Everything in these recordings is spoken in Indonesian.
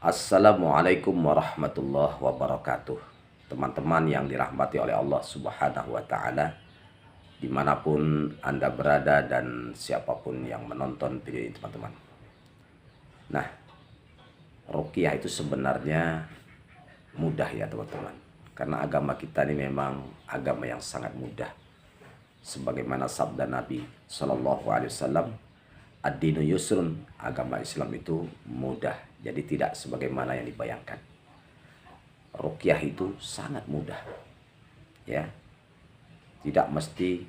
Assalamualaikum warahmatullahi wabarakatuh. Teman-teman yang dirahmati oleh Allah Subhanahu wa Ta'ala, dimanapun Anda berada dan siapapun yang menonton video ini, teman-teman. Nah, ruqyah itu sebenarnya mudah ya, teman-teman. Karena agama kita ini memang agama yang sangat mudah. Sebagaimana sabda Nabi Shallallahu Alaihi Wasallam, ad-dinu yusrun, agama Islam itu mudah. Jadi tidak sebagaimana yang dibayangkan. Ruqyah itu sangat mudah. Ya. Tidak mesti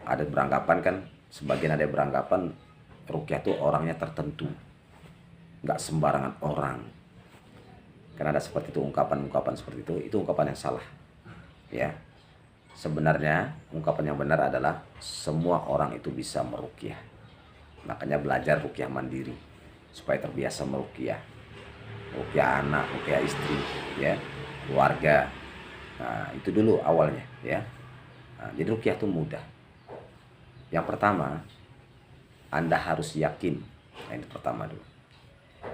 ada beranggapan kan, sebagian ada beranggapan ruqyah itu orangnya tertentu. Enggak sembarangan orang. Karena ada seperti itu, ungkapan-ungkapan seperti itu ungkapan yang salah. Ya. Sebenarnya ungkapan yang benar adalah semua orang itu bisa meruqyah. Makanya belajar ruqyah mandiri supaya terbiasa meruqyah. Ruqyah anak, ruqyah istri, ya, keluarga. Nah, itu dulu awalnya, ya. Nah, jadi ruqyah itu mudah. Yang pertama, Anda harus yakin. Nah, ini pertama dulu.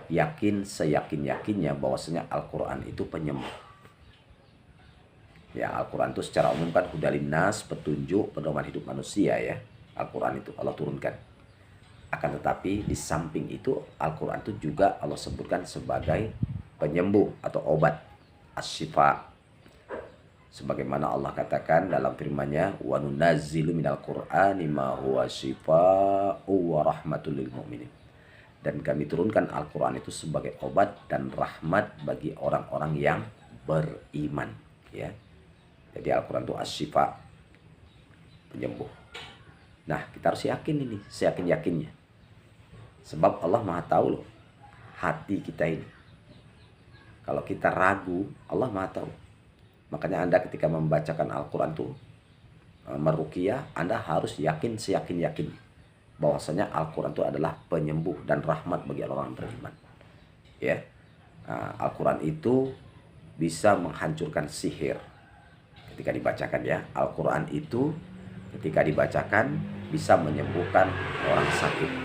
Yakin seyakin-yakinnya bahwasanya Al-Qur'an itu penyembuh. Ya, Al-Quran itu secara umum kan hudalin nas, petunjuk, pedoman hidup manusia, ya. Al-Quran itu Allah turunkan. Akan tetapi di samping itu Al-Quran itu juga Allah sebutkan sebagai penyembuh atau obat, as-syifa. Sebagaimana Allah katakan dalam firman-Nya, wa nunazzilu minal qur'ani ma huwa syifaa'u wa rahmatul lil mu'minin. Dan kami turunkan Al-Quran itu sebagai obat dan rahmat bagi orang-orang yang beriman, ya. Jadi Al-Quran itu as-syifa, penyembuh. Nah, kita harus yakin ini, seyakin-yakinnya. Sebab Allah Maha tahu loh hati kita ini. Kalau kita ragu, Allah Maha tahu. Makanya Anda ketika membacakan Al-Quran itu meruqyah, Anda harus yakin seyakin-yakin bahwasanya Al-Quran itu adalah penyembuh dan rahmat bagi orang beriman. Ya. Al-Quran itu bisa menghancurkan sihir. Ketika dibacakan, ya, Al-Quran itu ketika dibacakan bisa menyembuhkan orang sakit.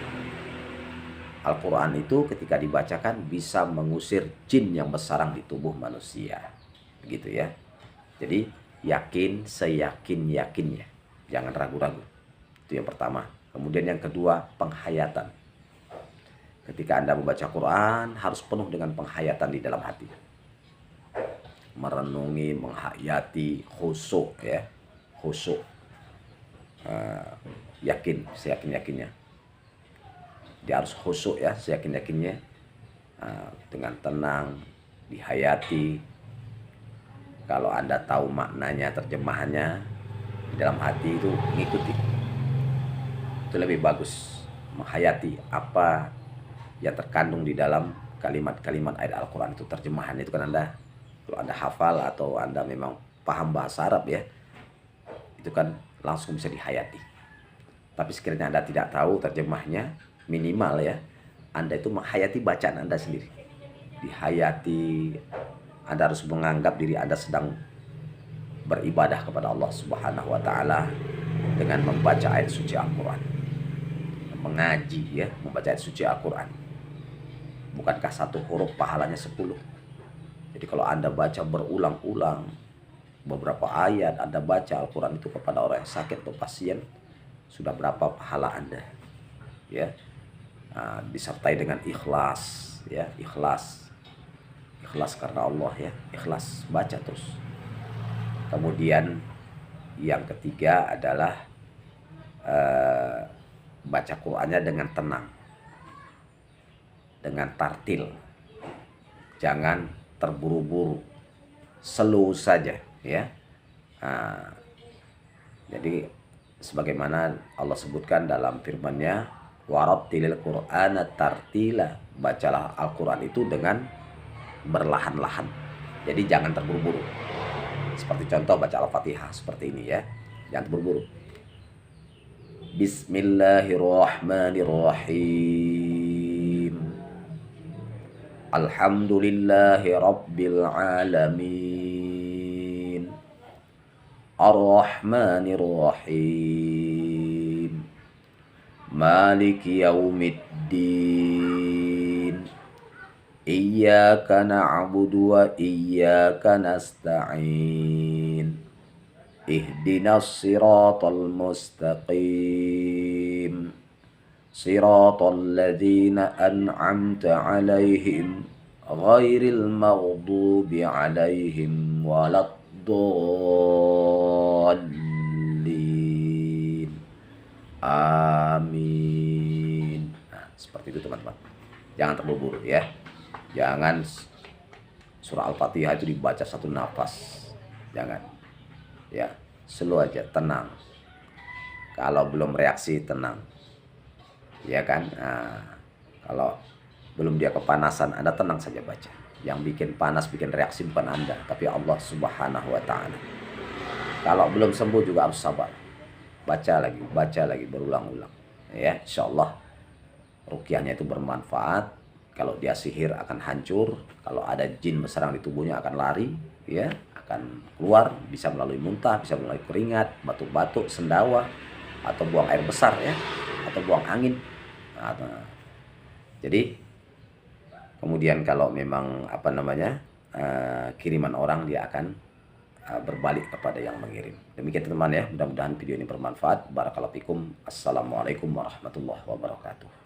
Al-Quran itu ketika dibacakan bisa mengusir jin yang bersarang di tubuh manusia. Begitu, ya. Jadi yakin seyakin-yakinnya. Jangan ragu-ragu. Itu yang pertama. Kemudian yang kedua, penghayatan. Ketika Anda membaca Quran harus penuh dengan penghayatan di dalam hati. Merenungi, menghayati, khusyuk, ya, khusyuk, yakin, seyakin-yakinnya. Dia harus khusyuk, ya, seyakin-yakinnya, dengan tenang, dihayati. Kalau Anda tahu maknanya, terjemahannya, di dalam hati itu mengikuti. Itu lebih bagus, menghayati apa yang terkandung di dalam kalimat-kalimat ayat Al-Quran itu. Terjemahannya itu kan Anda, kalau Anda hafal atau Anda memang paham bahasa Arab, ya, itu kan langsung bisa dihayati. Tapi sekiranya Anda tidak tahu terjemahnya, minimal, ya, Anda itu menghayati bacaan Anda sendiri. Dihayati, Anda harus menganggap diri Anda sedang beribadah kepada Allah Subhanahu wa Ta'ala dengan membaca ayat suci Al-Quran. Mengaji, ya, membaca ayat suci Al-Quran. Bukankah satu huruf pahalanya 10? Jadi kalau Anda baca berulang-ulang beberapa ayat, Anda baca Al-Quran itu kepada orang yang sakit atau pasien, sudah berapa pahala Anda, ya. Disertai dengan ikhlas, ya, ikhlas karena Allah, ya, ikhlas, baca terus. Kemudian yang ketiga adalah baca Qurannya dengan tenang, dengan tartil, jangan terburu-buru, slow saja, ya. Jadi sebagaimana Allah sebutkan dalam firman-Nya, warattilil Qur'ana tartila, bacalah Al-Quran itu dengan berlahan-lahan. Jadi jangan terburu-buru. Seperti contoh baca Al-Fatihah seperti ini, ya. Jangan terburu-buru. Bismillahirrahmanirrahim. Alhamdulillahi rabbil alamin. Ar-Rahmanir-Rahim. Maliki yaumiddin. Iyyaka na'budu wa iyyaka nasta'in. Ihdinas siratal mustaqim. Siratal ladzina an'amta 'alaihim ghairil maghdubi 'alaihim waladdallin. Amin. Nah, seperti itu teman-teman. Jangan terburu-buru ya. Jangan surah Al-Fatihah itu dibaca satu nafas. Jangan. Ya, slow aja, tenang. Kalau belum reaksi, tenang. Ya kan? Nah, kalau belum dia kepanasan, Anda tenang saja baca. Yang bikin panas, bikin reaksi bukan Anda, tapi Allah Subhanahu wa Ta'ala. Kalau belum sembuh juga harus sabar. Baca lagi, berulang-ulang. Ya, insyaallah ruqyahnya itu bermanfaat. Kalau dia sihir akan hancur, kalau ada jin berserang di tubuhnya akan lari, ya, akan keluar, bisa melalui muntah, bisa melalui keringat, batuk-batuk, sendawa, atau buang air besar ya, atau buang angin. Nah, jadi kemudian kalau memang kiriman orang, dia akan berbalik kepada yang mengirim. Demikian teman-teman ya, mudah-mudahan video ini bermanfaat. Barakallahu fikum. Assalamualaikum warahmatullahi wabarakatuh.